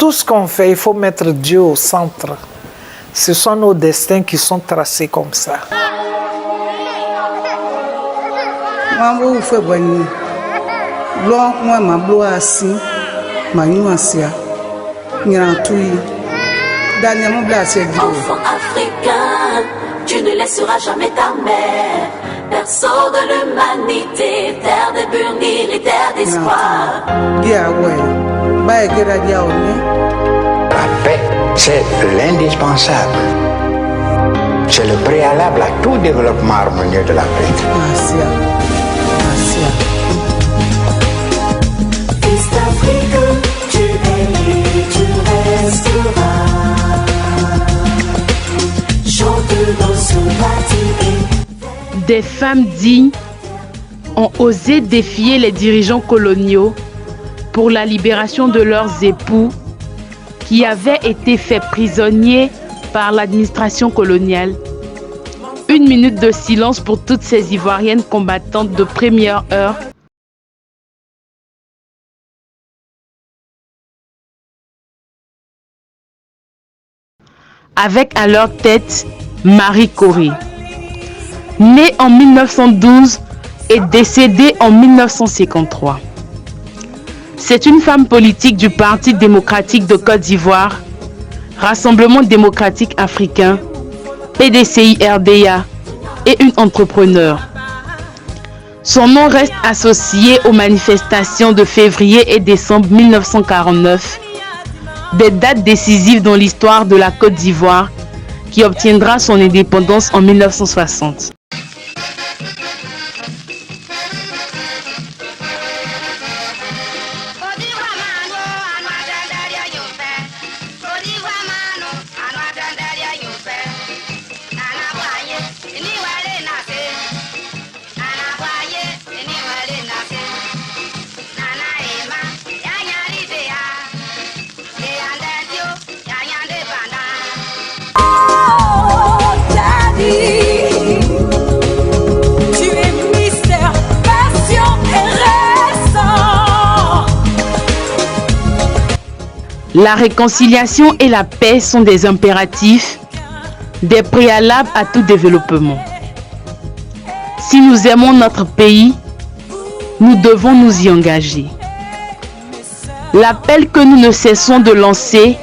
tout ce qu'on fait, il faut mettre Dieu au centre. Ce sont nos destins qui sont tracés comme ça. Enfant africain, tu ne laisseras jamais ta mère. Berceau de l'humanité, terre de burnir et terre d'espoir. La paix, c'est l'indispensable. C'est le préalable à tout développement harmonieux de l'Afrique. Fils d'Afrique, tu es et tu resteras. Chante nos soldats. Des femmes dignes ont osé défier les dirigeants coloniaux pour la libération de leurs époux qui avaient été faits prisonniers par l'administration coloniale. 1 minute de silence pour toutes ces Ivoiriennes combattantes de première heure. Avec à leur tête Marie Corée. Née en 1912 et décédée en 1953. C'est une femme politique du Parti démocratique de Côte d'Ivoire, Rassemblement démocratique africain, PDCI-RDA et une entrepreneure. Son nom reste associé aux manifestations de février et décembre 1949, des dates décisives dans l'histoire de la Côte d'Ivoire qui obtiendra son indépendance en 1960. La réconciliation et la paix sont des impératifs, des préalables à tout développement. Si nous aimons notre pays, nous devons nous y engager. L'appel que nous ne cessons de lancer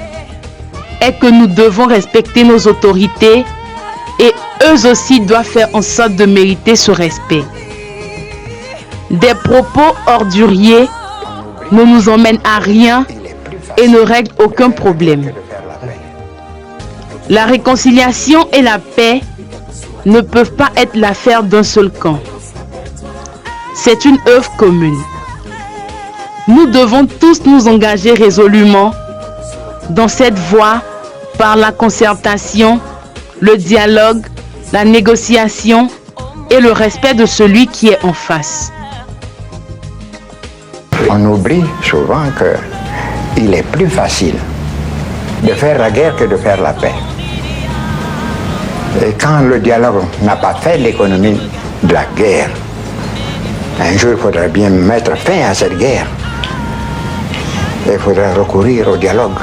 est que nous devons respecter nos autorités et eux aussi doivent faire en sorte de mériter ce respect. Des propos orduriers ne nous emmènent à rien et ne règle aucun problème. La réconciliation et la paix ne peuvent pas être l'affaire d'un seul camp. C'est une œuvre commune. Nous devons tous nous engager résolument dans cette voie par la concertation, le dialogue, la négociation et le respect de celui qui est en face. On oublie souvent que il est plus facile de faire la guerre que de faire la paix. Et quand le dialogue n'a pas fait l'économie de la guerre, un jour il faudra bien mettre fin à cette guerre. Il faudra recourir au dialogue,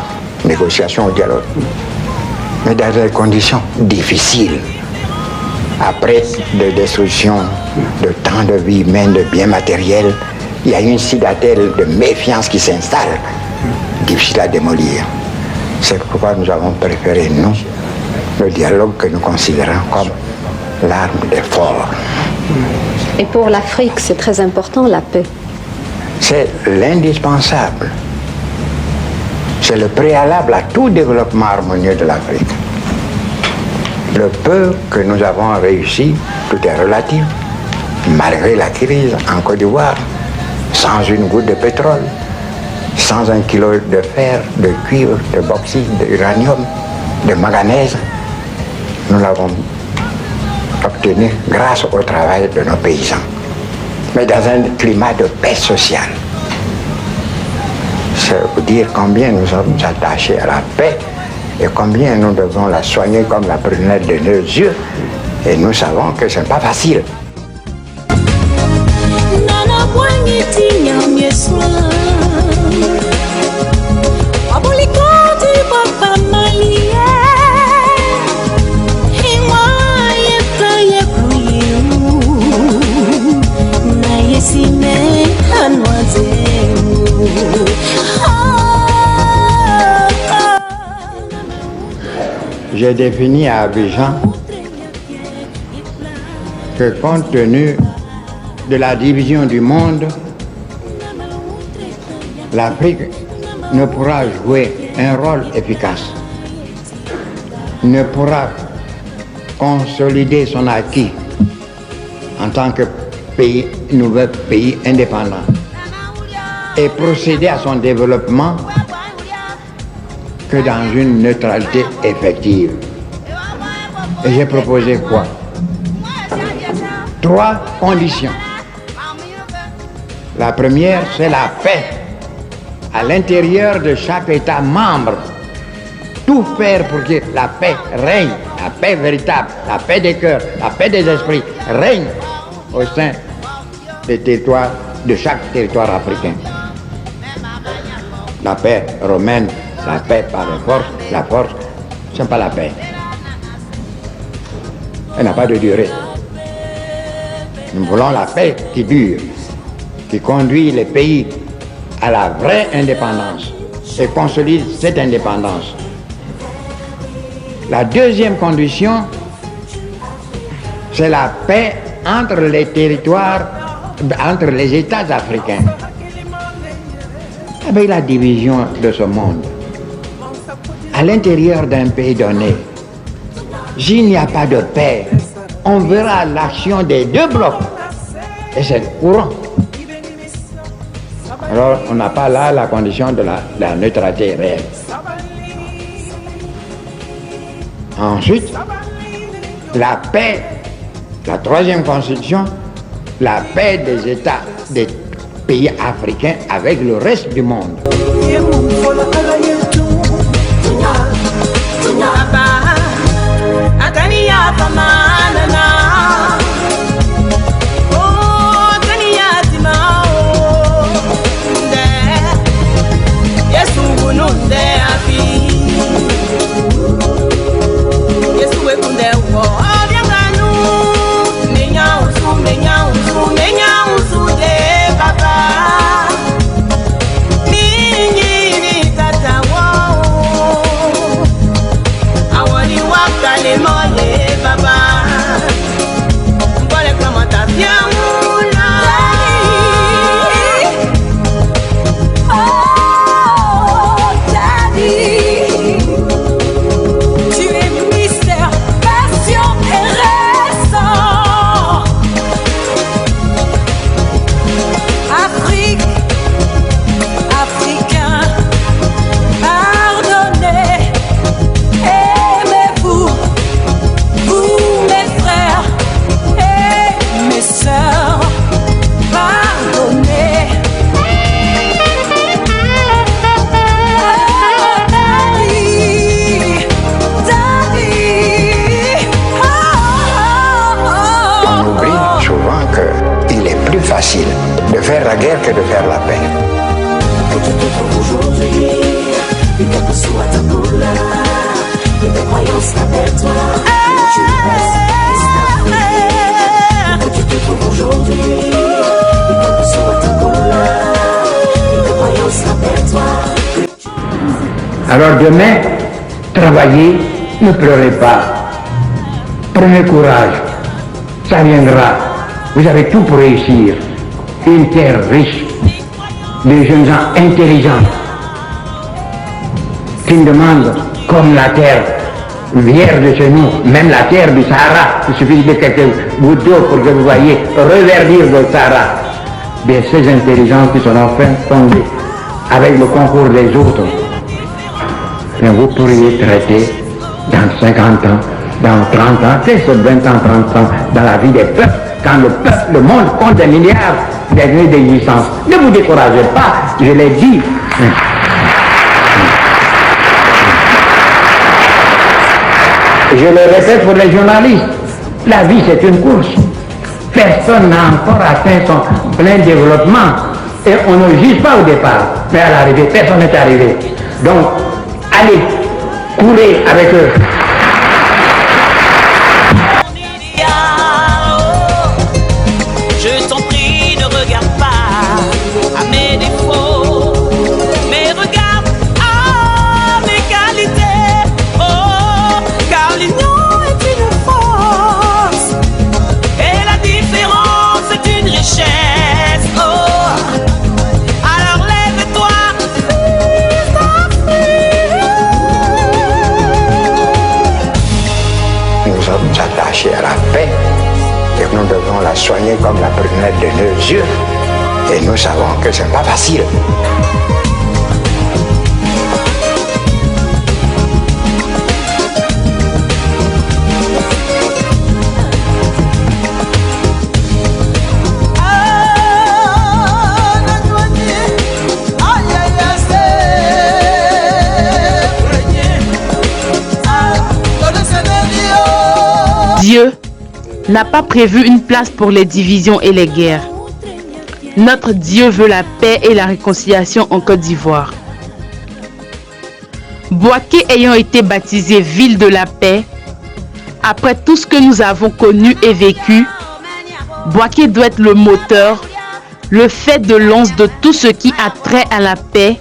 négociation au dialogue. Mais dans des conditions difficiles. Après des destructions de tant de vies humaines, de biens matériels, il y a une citadelle de méfiance qui s'installe, difficile à démolir. C'est pourquoi nous avons préféré, nous, le dialogue que nous considérons comme l'arme des forts. Et pour l'Afrique, c'est très important, la paix. C'est l'indispensable. C'est le préalable à tout développement harmonieux de l'Afrique. Le peu que nous avons réussi, tout est relatif, malgré la crise en Côte d'Ivoire, sans une goutte de pétrole, sans 1 kilo de fer, de cuivre, de bauxite, d'uranium, de manganèse, nous l'avons obtenu grâce au travail de nos paysans. Mais dans un climat de paix sociale. C'est vous dire combien nous sommes attachés à la paix et combien nous devons la soigner comme la prunelle de nos yeux. Et nous savons que ce n'est pas facile. Aboliko j'ai défini à Abidjan que compte tenu de la division du monde, l'Afrique ne pourra jouer un rôle efficace, ne pourra consolider son acquis en tant que pays, nouveau pays indépendant et procéder à son développement que dans une neutralité effective. Et j'ai proposé quoi? 3 conditions. La première, c'est la paix à l'intérieur de chaque État membre. Tout faire pour que la paix règne, la paix véritable, la paix des cœurs, la paix des esprits règne au sein des territoires, de chaque territoire africain. La paix romaine, la paix par la force, ce n'est pas la paix. Elle n'a pas de durée. Nous voulons la paix qui dure, qui conduit les pays à la vraie indépendance et consolide cette indépendance. La deuxième condition, c'est la paix entre les territoires, entre les États africains. Avec la division de ce monde, à l'intérieur d'un pays donné, s'il n'y a pas de paix, on verra l'action des 2 blocs et c'est courant. Alors, on n'a pas là la condition de la neutralité réelle. Ensuite, la paix, la 3e constitution, la paix des États, des pays africains avec le reste du monde. Facile de faire la guerre que de faire la paix. Que tu te trouves aujourd'hui, et quelle que soit ta couleur, et tes croyances, rappelle-toi que tu restes. Que tu te trouves aujourd'hui, et quelle que soit ta couleur, et tes croyances, rappelle-toi. Alors demain, travaillez, ne pleurez pas. Prenez courage, ça viendra. Vous avez tout pour réussir. Une terre riche, des jeunes gens intelligents, qui demandent, comme la terre vierge de chez nous, même la terre du Sahara, il suffit de quelques gouttes d'eau pour que vous voyez reverdir le Sahara. Bien, ces intelligences qui sont enfin tombées avec le concours des autres, bien, vous pourriez traiter dans 50 ans, dans 30 ans, c'est 20 ans, 30 ans, dans la vie des peuples. Quand le monde compte des milliards d'années d'existence. Ne vous découragez pas, je l'ai dit. Je le répète pour les journalistes, la vie c'est une course. Personne n'a encore atteint son plein développement et on ne juge pas au départ, mais à l'arrivée, personne n'est arrivé. Donc, allez, courez avec eux. Je t'en prie, ne regarde pas à mes défauts, mais regarde à mes qualités. Oh, soigné comme la prunelle de nos yeux. Et nous savons que ce n'est pas facile. Dieu n'a pas prévu une place pour les divisions et les guerres. Notre Dieu veut la paix et la réconciliation en Côte d'Ivoire. Bouaké ayant été baptisé ville de la paix, après tout ce que nous avons connu et vécu, Bouaké doit être le moteur, le fait de lance de tout ce qui a trait à la paix,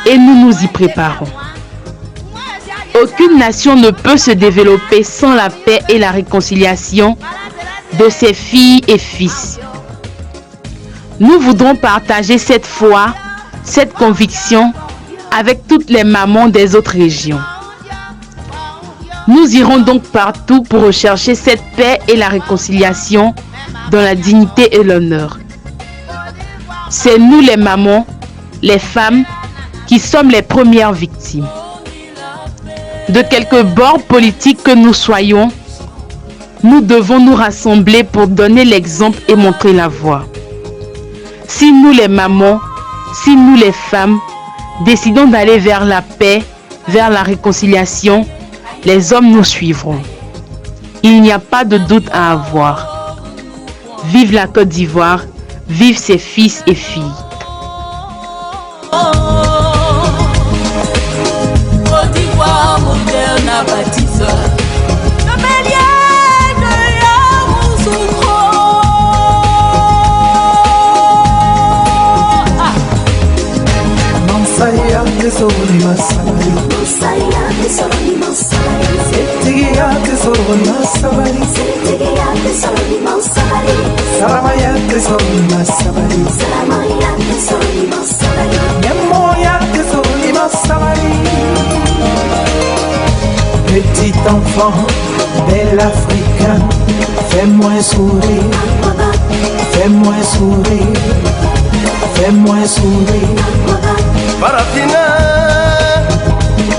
et nous nous y préparons. Aucune nation ne peut se développer sans la paix et la réconciliation de ses filles et fils. Nous voudrons partager cette foi, cette conviction avec toutes les mamans des autres régions. Nous irons donc partout pour rechercher cette paix et la réconciliation dans la dignité et l'honneur. C'est nous les mamans, les femmes, qui sommes les premières victimes. De quelque bord politique que nous soyons, nous devons nous rassembler pour donner l'exemple et montrer la voie. Si nous les mamans, si nous les femmes, décidons d'aller vers la paix, vers la réconciliation, les hommes nous suivront. Il n'y a pas de doute à avoir. Vive la Côte d'Ivoire, vive ses fils et filles. Petit enfant, bel Africain, fais-moi sourire, fais-moi sourire, fais-moi sourire. Parafina,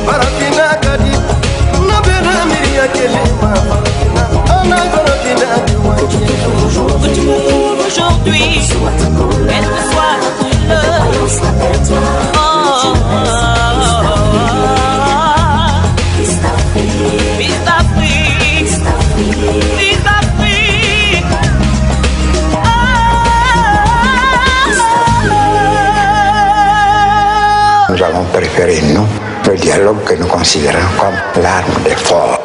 Parafina Kadi, Nabena Miria Kelema, Anna Parafina, aujourd'hui, quel que soit la couleur, Nous avons préféré, nous, le dialogue que nous considérons comme l'arme des forts.